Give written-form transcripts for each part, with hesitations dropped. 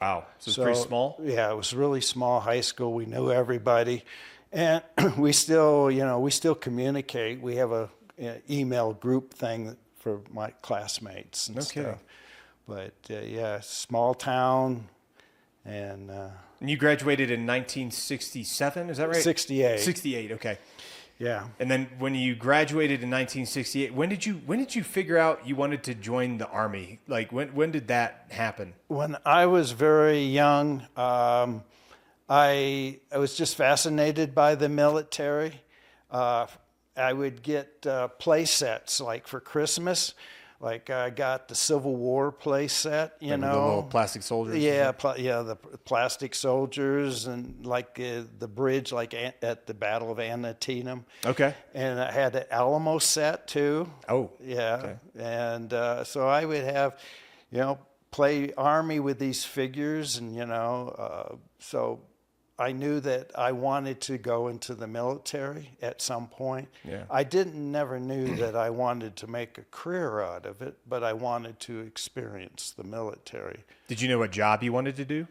Wow. So it's pretty small? Yeah, it was really small high school. We knew everybody. And we still, we still communicate. We have a email group thing for my classmates and No stuff. kidding. But yeah, small town. And And you graduated in 1967, is that right? 68. 68, okay. Yeah. And then when you graduated in 1968, when did you figure out you wanted to join the Army? Like when did that happen? When I was very young, I was just fascinated by the military. I would get play sets like for Christmas. Like I got the Civil War play set, Like the little plastic soldiers? Yeah, the plastic soldiers and like the bridge like at the Battle of Antietam. Okay. And I had an Alamo set too. Oh. Yeah. Okay. And so I would have, play Army with these figures and, so I knew that I wanted to go into the military at some point. Yeah. I never knew that I wanted to make a career out of it, but I wanted to experience the military. Did you know what job you wanted to do?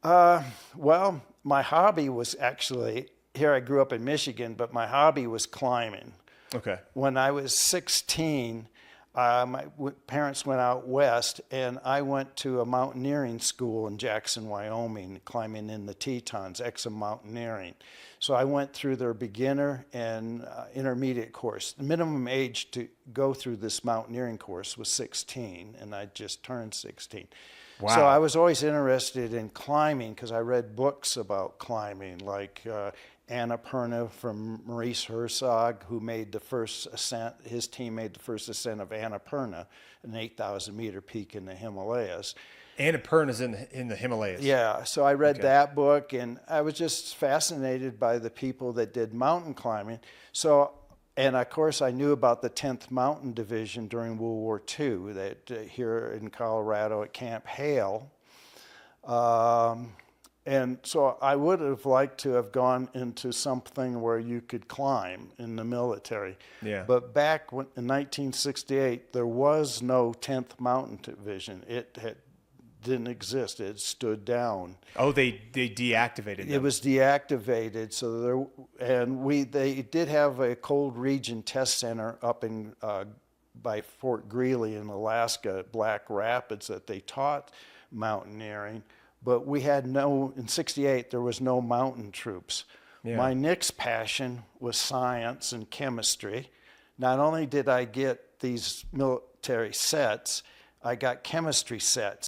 Well, my hobby was actually, here I grew up in Michigan, but my hobby was climbing. Okay. When I was 16, my parents went out west, and I went to a mountaineering school in Jackson, Wyoming, climbing in the Tetons, Exum Mountaineering. So I went through their beginner and intermediate course. The minimum age to go through this mountaineering course was 16, and I just turned 16. Wow. So I was always interested in climbing because I read books about climbing, like Annapurna from Maurice Herzog, who made the first ascent. His team made the first ascent of Annapurna, an 8,000 meter peak in the Himalayas. Annapurna's in the Himalayas. Yeah, so I read that book, and I was just fascinated by the people that did mountain climbing. So, and of course, I knew about the 10th Mountain Division during World War II, that here in Colorado at Camp Hale. And so I would have liked to have gone into something where you could climb in the military. Yeah. But back in 1968, there was no 10th Mountain Division. It didn't exist. It stood down. Oh, they deactivated them. It was deactivated. So they did have a cold region test center up in by Fort Greely in Alaska, Black Rapids, that they taught mountaineering. But we had in 68, there was no mountain troops. Yeah. My next passion was science and chemistry. Not only did I get these military sets, I got chemistry sets.